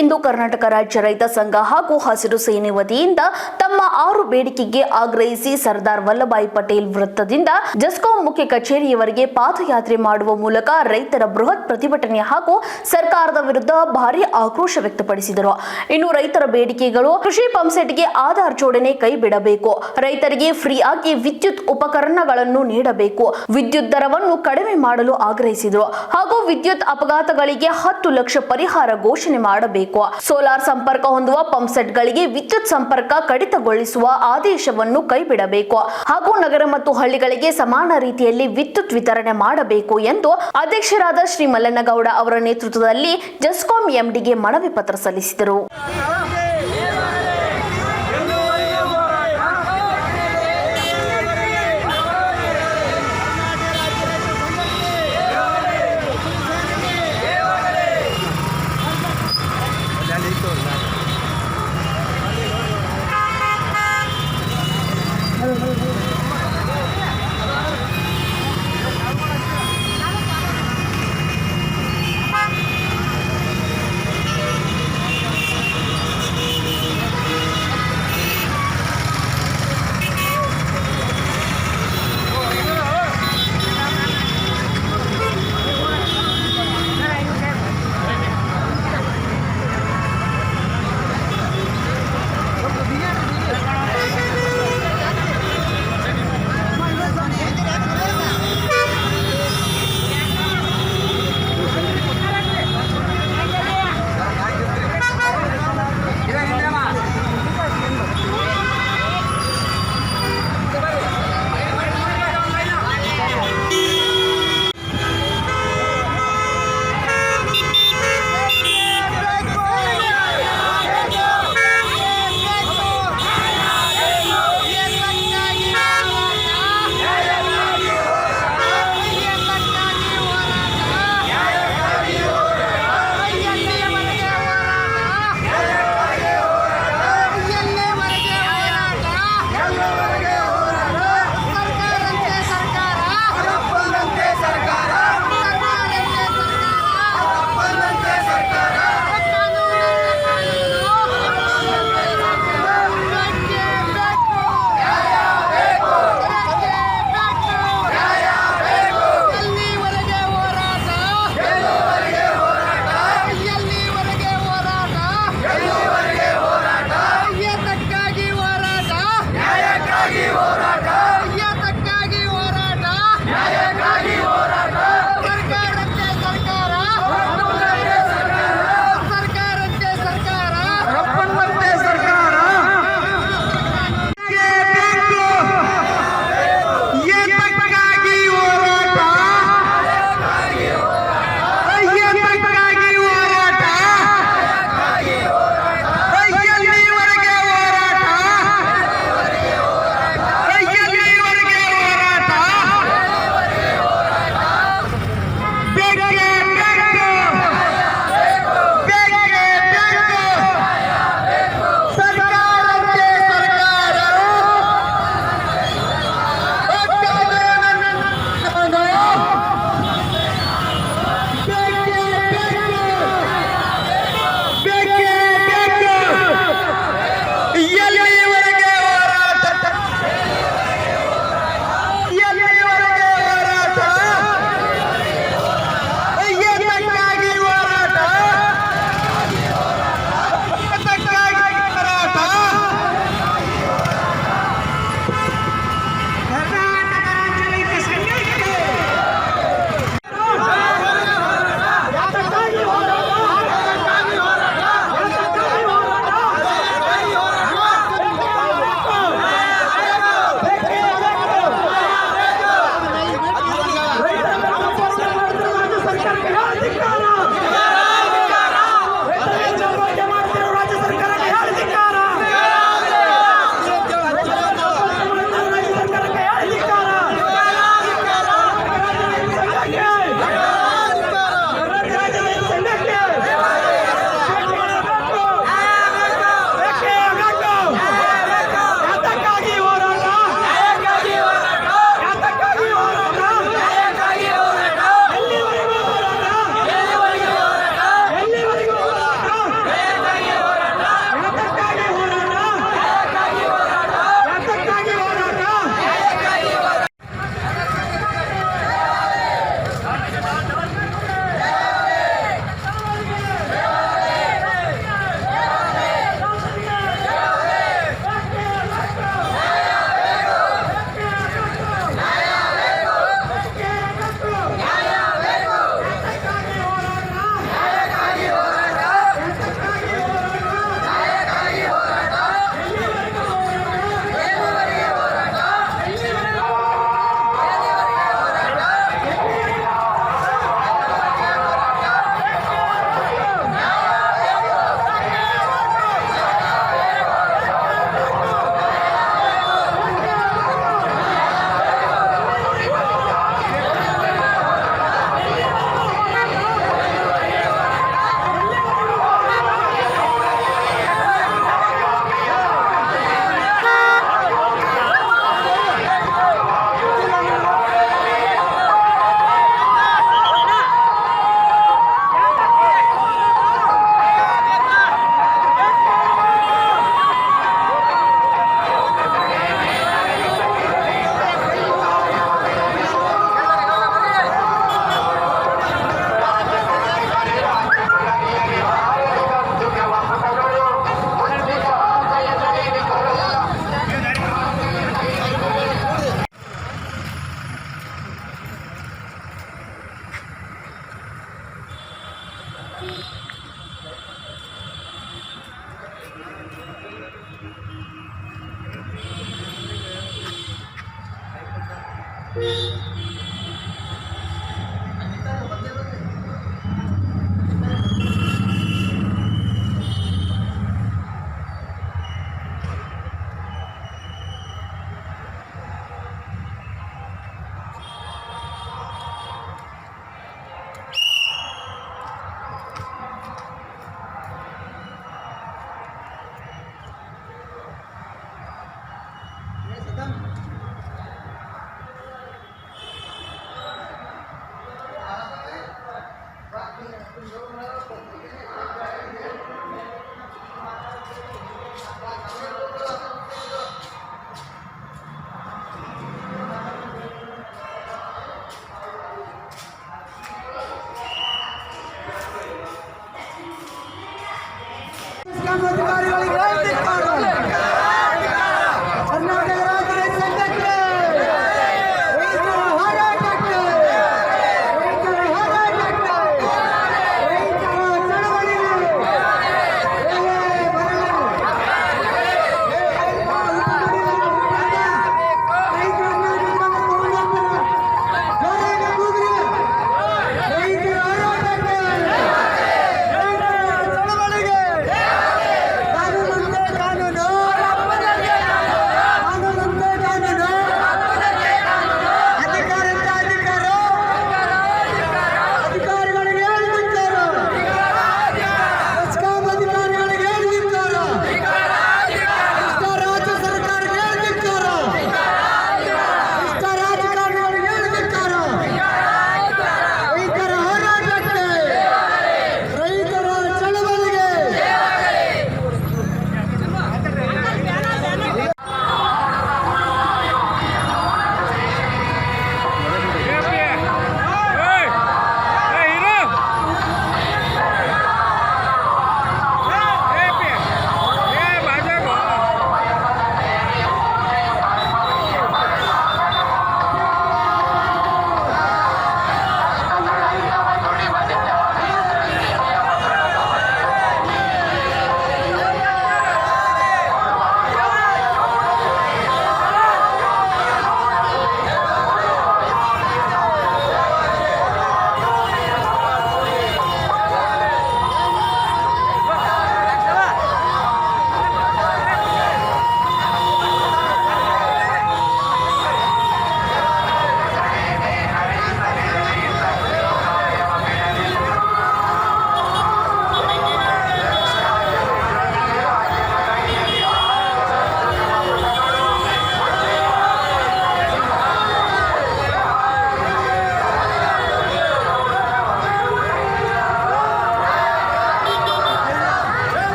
ಇಂದು ಕರ್ನಾಟಕ ರಾಜ್ಯ ರೈತ ಸಂಘ ಹಾಗೂ ಹಸಿರು ಸೇನೆ ವತಿಯಿಂದ ತಮ್ಮ 6 ಬೇಡಿಕೆಗೆ ಆಗ್ರಹಿಸಿ ಸರ್ದಾರ್ ವಲ್ಲಭಾಯಿ ಪಟೇಲ್ ವೃತ್ತದಿಂದ ಜೆಸ್ಕಾಂ ಮುಖ್ಯ ಕಚೇರಿಯವರೆಗೆ ಪಾದಯಾತ್ರೆ ಮಾಡುವ ಮೂಲಕ ರೈತರ ಬೃಹತ್ ಪ್ರತಿಭಟನೆ ಹಾಗೂ ಸರ್ಕಾರದ ವಿರುದ್ಧ ಭಾರಿ ಆಕ್ರೋಶ ವ್ಯಕ್ತಪಡಿಸಿದರು. ಇನ್ನು ರೈತರ ಬೇಡಿಕೆಗಳು ಕೃಷಿ ಪಂಪ್ಸೆಟ್ಗೆ ಆಧಾರ್ ಜೋಡಣೆ ಕೈ ಬಿಡಬೇಕು, ರೈತರಿಗೆ ಫ್ರೀ ಆಗಿ ವಿದ್ಯುತ್ ಉಪಕರಣಗಳನ್ನು ನೀಡಬೇಕು, ವಿದ್ಯುತ್ ದರವನ್ನು ಕಡಿಮೆ ಮಾಡಲು ಆಗ್ರಹಿಸಿದರು. ಹಾಗೂ ವಿದ್ಯುತ್ ಅಪಘಾತಗಳಿಗೆ 10 ಲಕ್ಷ ಪರಿಹಾರ ಘೋಷಣೆ ಮಾಡಬೇಕು. ಸೋಲಾರ್ ಸಂಪರ್ಕ ಹೊಂದುವ ಪಂಪ್ಸೆಟ್ಗಳಿಗೆ ವಿದ್ಯುತ್ ಸಂಪರ್ಕ ಕಡಿತಗೊಳಿಸುವ ಆದೇಶವನ್ನು ಕೈಬಿಡಬೇಕು ಹಾಗೂ ನಗರ ಮತ್ತು ಹಳ್ಳಿಗಳಿಗೆ ಸಮಾನ ರೀತಿಯಲ್ಲಿ ವಿದ್ಯುತ್ ವಿತರಣೆ ಮಾಡಬೇಕು ಎಂದು ಅಧ್ಯಕ್ಷರಾದ ಶ್ರೀ ಮಲ್ಲನಗೌಡ ಅವರ ನೇತೃತ್ವದಲ್ಲಿ ಜೆಸ್ಕಾಂ ಎಂಡಿಗೆ ಮನವಿ ಪತ್ರ ಸಲ್ಲಿಸಿದರು.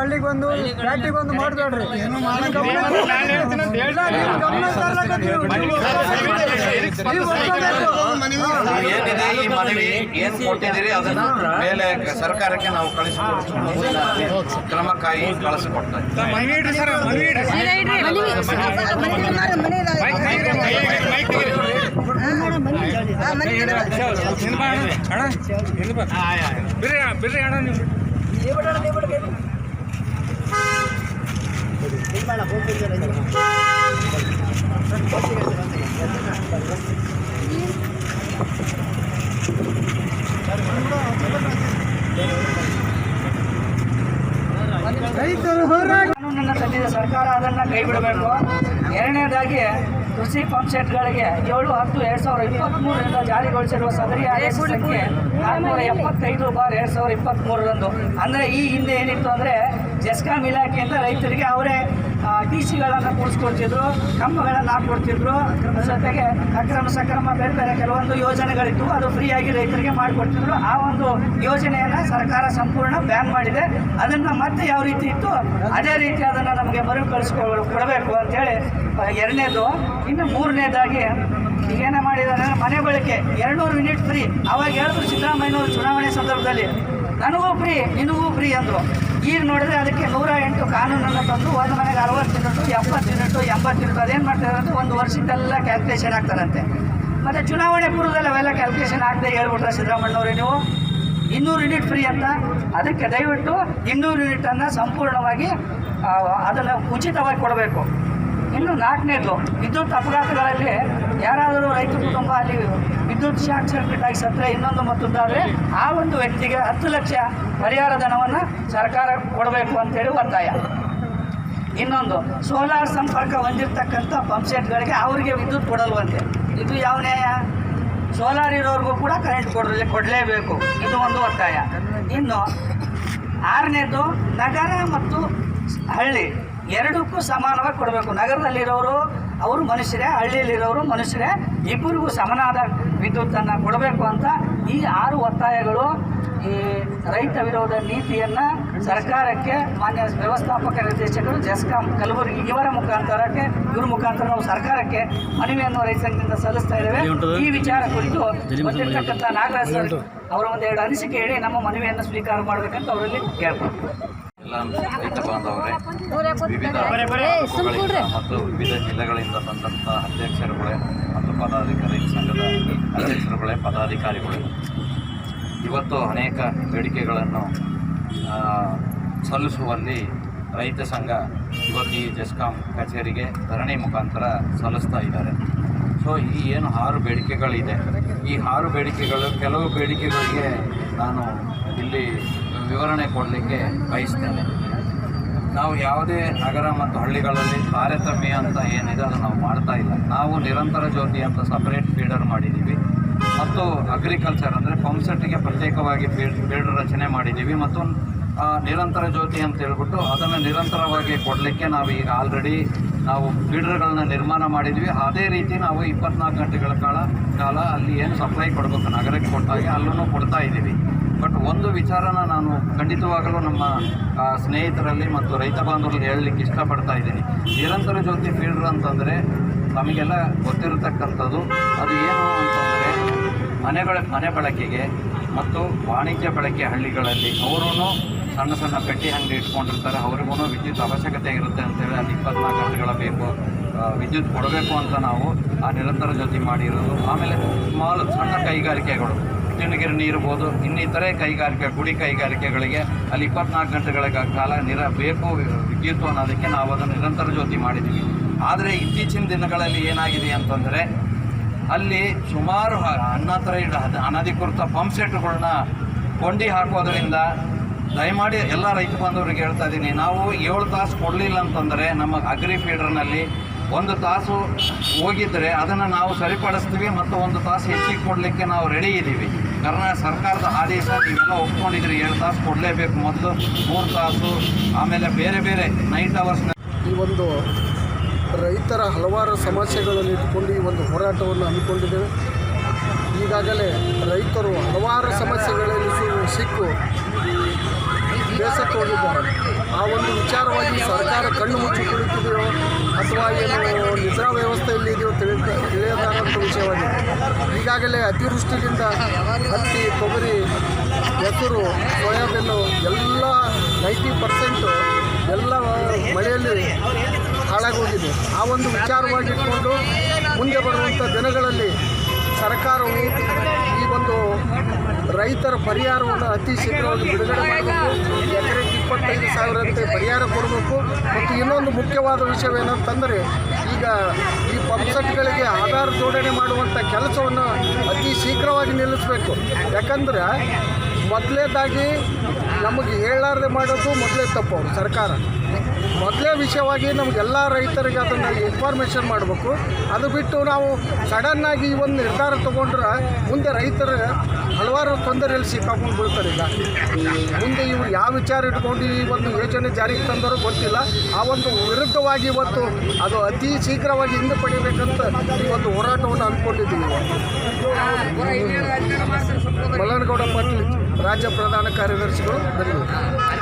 ಹಳ್ಳಿಗೆ ಬಂದು ಬ್ಯಾಟಿಗೆ ಬಂದು ಮಾಡ್ಬೇಡ್ರಿ. ಏನಿದೆ ಈ ಮನವಿ ಏನು ಕೊಟ್ಟಿದ್ದೀರಿ ಅದನ್ನ ಮೇಲೆ ಸರ್ಕಾರಕ್ಕೆ ನಾವು ಕಳಿಸಿಕೊಡ್ತೀವಿ. ಕ್ರಮಕ್ಕಾಗಿ ಕಳಿಸಿಕೊಡ್ತಾ ಕಾನೂನನ್ನು ತಂದಿದೆ ಸರ್ಕಾರ, ಅದನ್ನು ಕೈ ಬಿಡಬೇಕು. ಎರಡನೇದಾಗಿ ಕೃಷಿ ಪಂಪ್ ಸೆಟ್ಗಳಿಗೆ 7/10/2023 ಜಾರಿಗೊಳಿಸಿರುವ ಸದರಿ ಆದೇಶ ಸಂಖ್ಯೆ 475/2023 ಅಂದರೆ ಈ ಹಿಂದೆ ಏನಿತ್ತು ಅಂದರೆ ಜೆಸ್ಕಾಂ ಇಲಾಖೆಯಿಂದ ರೈತರಿಗೆ ಅವರೇ TCಗಳನ್ನು ಕೂಡಿಸ್ಕೊಡ್ತಿದ್ರು, ಕಂಬಗಳನ್ನು ಹಾಕ್ಕೊಡ್ತಿದ್ರು. ಜೊತೆಗೆ ಅಕ್ರಮ ಸಕ್ರಮ ಬೇರೆ ಬೇರೆ ಕೆಲವೊಂದು ಯೋಜನೆಗಳಿತ್ತು, ಅದು ಫ್ರೀಯಾಗಿ ರೈತರಿಗೆ ಮಾಡಿಕೊಡ್ತಿದ್ರು. ಆ ಒಂದು ಯೋಜನೆಯನ್ನು ಸರ್ಕಾರ ಸಂಪೂರ್ಣ ಬ್ಯಾನ್ ಮಾಡಿದೆ. ಅದನ್ನು ಮತ್ತೆ ಯಾವ ರೀತಿ ಇತ್ತು ಅದೇ ರೀತಿ ಅದನ್ನು ನಮಗೆ ಕೊಡಬೇಕು ಅಂತೇಳಿ ಎರಡನೇದು. ಇನ್ನು ಮೂರನೇದಾಗಿ ಈಗೇನೇ ಮಾಡಿದ್ದಾರೆ ಮನೆ ಬಳಕೆ 200 ಯೂನಿಟ್ ಫ್ರೀ. ಅವಾಗ ಹೇಳಿದ್ರು ಸಿದ್ದರಾಮಯ್ಯನವರು ಚುನಾವಣೆ ಸಂದರ್ಭದಲ್ಲಿ ನನಗೂ ಫ್ರೀ ನಿನಗೂ ಫ್ರೀ ಅಂದರು. ಈಗ ನೋಡಿದ್ರೆ ಅದಕ್ಕೆ 108 ಕಾನೂನನ್ನು ತಂದು ಒಂದು ಮನೆಗೆ 60 ಯೂನಿಟು 70 ಯೂನಿಟು 80 ಯೂನಿಟ್ ಅದೇನು ಮಾಡ್ತಾರೆ ಅಂದರೆ ಒಂದು ವರ್ಷಕ್ಕೆಲ್ಲ ಕ್ಯಾಲ್ಕುಲೇಷನ್ ಆಗ್ತಾರಂತೆ. ಮತ್ತು ಚುನಾವಣೆ ಪೂರ್ವದಲ್ಲಿ ಅವೆಲ್ಲ ಕ್ಯಾಲ್ಕುಲೇಷನ್ ಆಗದೆ ಹೇಳ್ಬಿಟ್ರೆ ಸಿದ್ದರಾಮಣ್ಣವ್ರೆ ನೀವು 200 ಯೂನಿಟ್ ಫ್ರೀ ಅಂತ. ಅದಕ್ಕೆ ದಯವಿಟ್ಟು 200 ಯೂನಿಟನ್ನು ಸಂಪೂರ್ಣವಾಗಿ ಅದನ್ನು ಉಚಿತವಾಗಿ ಕೊಡಬೇಕು. ಇನ್ನು 4ನೇದು, ವಿದ್ಯುತ್ ಅಪಘಾತಗಳಲ್ಲಿ ಯಾರಾದರೂ ರೈತ ಕುಟುಂಬ ಅಲ್ಲಿ ವಿದ್ಯುತ್ ಶಾರ್ಟ್ ಸರ್ಕ್ಯೂಟ್ ಆಗಿ ಸತ್ತರೆ ಇನ್ನೊಂದು ಮತ್ತೊಂದಾದರೆ ಆ ಒಂದು ವ್ಯಕ್ತಿಗೆ 10 ಲಕ್ಷ ಪರಿಹಾರ ಧನವನ್ನು ಸರ್ಕಾರ ಕೊಡಬೇಕು ಅಂತೇಳಿ ಒತ್ತಾಯ. ಇನ್ನೊಂದು, ಸೋಲಾರ್ ಸಂಪರ್ಕ ಹೊಂದಿರತಕ್ಕಂಥ ಪಂಪ್ಸೆಟ್ಗಳಿಗೆ ಅವರಿಗೆ ವಿದ್ಯುತ್ ಕೊಡಲ್ವಂತೆ. ಇದು ಯಾವ ನ್ಯಾಯ? ಸೋಲಾರ್ ಇರೋರಿಗೂ ಕೂಡ ಕರೆಂಟ್ ಕೊಡಲೇಬೇಕು. ಇದು ಒಂದು ಒತ್ತಾಯ. ಇನ್ನು 6ನೇದು, ನಗರ ಮತ್ತು ಹಳ್ಳಿ ಎರಡಕ್ಕೂ ಸಮಾನವಾಗಿ ಕೊಡಬೇಕು. ನಗರದಲ್ಲಿರೋರು ಅವರು ಮನುಷ್ಯರೇ, ಹಳ್ಳಿಯಲ್ಲಿರೋರು ಮನುಷ್ಯರೇ, ಇಬ್ಬರಿಗೂ ಸಮನಾದ ವಿದ್ಯುತ್ತನ್ನು ಕೊಡಬೇಕು ಅಂತ ಈ 6 ಒತ್ತಾಯಗಳು ಈ ರೈತ ವಿರೋಧ ನೀತಿಯನ್ನು ಸರ್ಕಾರಕ್ಕೆ ಮಾನ್ಯ ವ್ಯವಸ್ಥಾಪಕ ನಿರ್ದೇಶಕರು ಜೆಸ್ಕಾಂ ಕಲಬುರಗಿ ಇವ್ರ ಮುಖಾಂತರ ನಾವು ಸರ್ಕಾರಕ್ಕೆ ಮನವಿಯನ್ನು ರೈತ ಸಂಘದಿಂದ ಸಲ್ಲಿಸ್ತಾ ಇದ್ದೇವೆ. ಈ ವಿಚಾರ ಕುರಿತು ಬಂದಿರತಕ್ಕಂಥ ನಾಗರಾಜ್ ಸರ್ ಅವರ ಒಂದೆರಡು ಅನಿಸಿಕೆ ಹೇಳಿ ನಮ್ಮ ಮನವಿಯನ್ನು ಸ್ವೀಕಾರ ಮಾಡಬೇಕಂತ ಅವರಲ್ಲಿ ಕೇಳ್ಕೊಳ್ತೀವಿ. ಎಲ್ಲ ರೈತ ಬಾಂಧವರೇ, ವಿವಿಧ ತಾಲೂಕುಗಳಿಂದ ಮತ್ತು ವಿವಿಧ ಜಿಲ್ಲೆಗಳಿಂದ ಬಂದಂಥ ಅಧ್ಯಕ್ಷರುಗಳೇ ಮತ್ತು ಪದಾಧಿಕಾರಿ ಸಂಘದ ಅಧ್ಯಕ್ಷರುಗಳೇ ಪದಾಧಿಕಾರಿಗಳೇ ಇವತ್ತು ಅನೇಕ ಬೇಡಿಕೆಗಳನ್ನು ಸಲ್ಲಿಸುವಲ್ಲಿ ರೈತ ಸಂಘ ಇವತ್ತು ಈ ಜೆಸ್ಕಾಂ ಕಚೇರಿಗೆ ಧರಣಿ ಮುಖಾಂತರ ಸಲ್ಲಿಸ್ತಾ ಇದ್ದಾರೆ. ಸೊ ಈ ಏನು 6 ಬೇಡಿಕೆಗಳಿದೆ, ಈ 6 ಬೇಡಿಕೆಗಳು, ಕೆಲವು ಬೇಡಿಕೆಗಳಿಗೆ ನಾನು ಇಲ್ಲಿ ವಿವರಣೆ ಕೊಡಲಿಕ್ಕೆ ಬಯಸ್ತೇನೆ. ನಾವು ಯಾವುದೇ ನಗರ ಮತ್ತು ಹಳ್ಳಿಗಳಲ್ಲಿ ತಾರತಮ್ಯ ಅಂತ ಏನಿದೆ ಅದು ನಾವು ಮಾಡ್ತಾ ಇಲ್ಲ. ನಾವು ನಿರಂತರ ಜ್ಯೋತಿ ಅಂತ ಸಪರೇಟ್ ಫೀಡರ್ ಮಾಡಿದ್ದೀವಿ ಮತ್ತು ಅಗ್ರಿಕಲ್ಚರ್ ಅಂದರೆ ಪಂಪ್ಸೆಟ್ಟಿಗೆ ಪ್ರತ್ಯೇಕವಾಗಿ ಫೀಡರ್ ರಚನೆ ಮಾಡಿದ್ದೀವಿ ಮತ್ತು ನಿರಂತರ ಜ್ಯೋತಿ ಅಂತ ಹೇಳ್ಬಿಟ್ಟು ಅದನ್ನು ನಿರಂತರವಾಗಿ ಕೊಡಲಿಕ್ಕೆ ನಾವು ಈಗ ಆಲ್ರೆಡಿ ನಾವು ಫೀಡರ್ಗಳನ್ನ ನಿರ್ಮಾಣ ಮಾಡಿದ್ವಿ. ಅದೇ ರೀತಿ ನಾವು 24 ಗಂಟೆಗಳ ಕಾಲ ಅಲ್ಲಿ ಏನು ಸಪ್ಲೈ ಕೊಡಬೇಕು ನಗರಕ್ಕೆ ಕೊಟ್ಟಾಗೆ ಅಲ್ಲೂ ಕೊಡ್ತಾ ಇದ್ದೀವಿ. ಬಟ್ ಒಂದು ವಿಚಾರನ ನಾನು ಖಂಡಿತವಾಗಲೂ ನಮ್ಮ ಸ್ನೇಹಿತರಲ್ಲಿ ಮತ್ತು ರೈತ ಬಾಂಧವರಲ್ಲಿ ಹೇಳಲಿಕ್ಕೆ ಇಷ್ಟಪಡ್ತಾ ಇದ್ದೀನಿ. ನಿರಂತರ ಜ್ಯೋತಿ ಫೀಡರ್ ಅಂತಂದರೆ ನಮಗೆಲ್ಲ ಗೊತ್ತಿರತಕ್ಕಂಥದ್ದು. ಅದು ಏನು ಅಂತಂದರೆ ಮನೆ ಬಳಕೆಗೆ ಮತ್ತು ವಾಣಿಜ್ಯ ಬಳಕೆ ಹಳ್ಳಿಗಳಲ್ಲಿ ಅವರೂ ಸಣ್ಣ ಪೆಟ್ಟಿ ಅಂಗಡಿ ಇಟ್ಕೊಂಡಿರ್ತಾರೆ. ಅವ್ರಿಗೂ ವಿದ್ಯುತ್ ಅವಶ್ಯಕತೆ ಇರುತ್ತೆ ಅಂತೇಳಿ ಅಲ್ಲಿ 24 ಗಂಟೆಗಳ ಬೇಕು ವಿದ್ಯುತ್ ಕೊಡಬೇಕು ಅಂತ ನಾವು ಆ ನಿರಂತರ ಜ್ಯೋತಿ ಮಾಡಿರೋದು. ಆಮೇಲೆ ಸಣ್ಣ ಕೈಗಾರಿಕೆಗಳು ತಿಣಗಿರಣಿ ಇರ್ಬೋದು, ಇನ್ನಿತರೆ ಗುಡಿ ಕೈಗಾರಿಕೆಗಳಿಗೆ ಅಲ್ಲಿ 24 ಗಂಟೆಗಳ ಕಾಲ ಬೇಕು ವಿದ್ಯುತ್ ಅನ್ನೋದಕ್ಕೆ ನಾವು ಅದನ್ನು ನಿರಂತರ ಜ್ಯೋತಿ ಮಾಡಿದ್ದೀವಿ. ಆದರೆ ಇತ್ತೀಚಿನ ದಿನಗಳಲ್ಲಿ ಏನಾಗಿದೆ ಅಂತಂದರೆ ಅಲ್ಲಿ ಸುಮಾರು ಅನಧಿಕೃತ ಪಂಪ್ ಸೆಟ್ಗಳನ್ನ ಕೊಂಡಿ ಹಾಕೋದ್ರಿಂದ ದಯಮಾಡಿ ಎಲ್ಲ ರೈತ ಬಾಂಧವರಿಗೆ ಹೇಳ್ತಾ ಇದ್ದೀನಿ, ನಾವು 7 ತಾಸು ಕೊಡಲಿಲ್ಲ ಅಂತಂದರೆ ನಮ್ಮ ಅಗ್ರಿ ಫೀಡರ್ನಲ್ಲಿ 1 ತಾಸು ಹೋಗಿದ್ದರೆ ಅದನ್ನು ನಾವು ಸರಿಪಡಿಸ್ತೀವಿ ಮತ್ತು 1 ತಾಸು ಹೆಚ್ಚಿಗೆ ಕೊಡಲಿಕ್ಕೆ ನಾವು ರೆಡಿ ಇದ್ದೀವಿ. ಕರ್ನಾಟಕ ಸರ್ಕಾರದ ಆದೇಶ ನೀವೆಲ್ಲ ಒಪ್ಕೊಂಡಿದ್ರಿ, 7 ತಾಸು ಕೊಡಲೇಬೇಕು, ಮೊದಲು 3 ತಾಸು, ಆಮೇಲೆ ಬೇರೆ ನೈಟ್ ಅವರ್ಸ್ನ. ಈ ಒಂದು ರೈತರ ಹಲವಾರು ಸಮಸ್ಯೆಗಳನ್ನು ಇಟ್ಕೊಂಡು ಈ ಒಂದು ಹೋರಾಟವನ್ನು ಹಮ್ಮಿಕೊಂಡಿದ್ದೇವೆ. ಈಗಾಗಲೇ ರೈತರು ಹಲವಾರು ಸಮಸ್ಯೆಗಳಲ್ಲಿ ಸಿಕ್ಕು ಬೇಸತ್ತು ಹೋಗಿದ್ದಾರೆ. ಆ ಒಂದು ವಿಚಾರವಾಗಿ ಸರ್ಕಾರ ಕಣ್ಣು ಮುಚ್ಚಿ ಕುಳಿತಿದೆಯೋ ಅಥವಾ ಏನು ನಿದ್ರಾ ವ್ಯವಸ್ಥೆಯಲ್ಲಿದೆಯೋ ತಿಳಿಯದಾದಂಥ ವಿಷಯವಾಗಿದೆ. ಈಗಾಗಲೇ ಅತಿವೃಷ್ಟಿಯಿಂದ ಹತ್ತಿ, ತೊಗರಿ, ಹೆಸರು, ಸೋಯಾಬೀನು ಎಲ್ಲ 90% ಎಲ್ಲ ಮಳೆಯಲ್ಲಿ ಹಾಳಾಗೋಗಿದೆ. ಆ ಒಂದು ವಿಚಾರವಾಗಿಟ್ಕೊಂಡು ಮುಂದೆ ಬರುವಂಥ ದಿನಗಳಲ್ಲಿ ಸರ್ಕಾರವು ಈ ಒಂದು ರೈತರ ಪರಿಹಾರವನ್ನು ಅತಿ ಶೀಘ್ರವಾಗಿ ಬಿಡುಗಡೆ ಮಾಡಬೇಕು. ಎಕರೆಗೆ 25,000 ಅಂತೆ ಪರಿಹಾರ ಕೊಡಬೇಕು. ಮತ್ತು ಇನ್ನೊಂದು ಮುಖ್ಯವಾದ ವಿಷಯವೇನಂತಂದರೆ ಈಗ ಈ ಪಂಪ್ಸೆಟ್ಗಳಿಗೆ ಆಧಾರ್ ಜೋಡಣೆ ಮಾಡುವಂಥ ಕೆಲಸವನ್ನು ಅತಿ ಶೀಘ್ರವಾಗಿ ನಿಲ್ಲಿಸಬೇಕು. ಯಾಕಂದರೆ ಮೊದಲೇದಾಗಿ ನಮಗೆ ಹೇಳಲಾರದೆ ಮಾಡೋದು ಮೊದಲೇ ತಪ್ಪು. ಸರ್ಕಾರ ಮೊದಲೇ ವಿಷಯವಾಗಿ ನಮಗೆಲ್ಲ ರೈತರಿಗೆ ಅದನ್ನು ಇನ್ಫಾರ್ಮೇಷನ್ ಮಾಡಬೇಕು. ಅದು ಬಿಟ್ಟು ನಾವು ಸಡನ್ನಾಗಿ ಈ ಒಂದು ನಿರ್ಧಾರ ತೊಗೊಂಡ್ರೆ ಮುಂದೆ ರೈತರ ಹಲವಾರು ತೊಂದರೆಯಲ್ಲಿ ಸಿಕ್ಕಾಕೊಂಡು ಬೀಳ್ತಾರೆ. ಈಗ ಮುಂದೆ ಇವರು ಯಾವ ವಿಚಾರ ಇಟ್ಕೊಂಡು ಈ ಒಂದು ಯೋಜನೆ ಜಾರಿಗೆ ತಂದರೂ ಗೊತ್ತಿಲ್ಲ. ಆ ಒಂದು ವಿರುದ್ಧವಾಗಿ ಇವತ್ತು ಅದು ಅತಿ ಶೀಘ್ರವಾಗಿ ಹಿಂದೆ ಪಡಿಬೇಕಂತ ಈ ಒಂದು ಹೋರಾಟವನ್ನು ಅಂದ್ಕೊಂಡಿದ್ದೀವಿ. ಮಲ್ಲನಗೌಡ ಪಾಟೀಲ್, ರಾಜ್ಯ ಪ್ರಧಾನ ಕಾರ್ಯದರ್ಶಿಗಳು, ಬೆಂಗಳೂರು.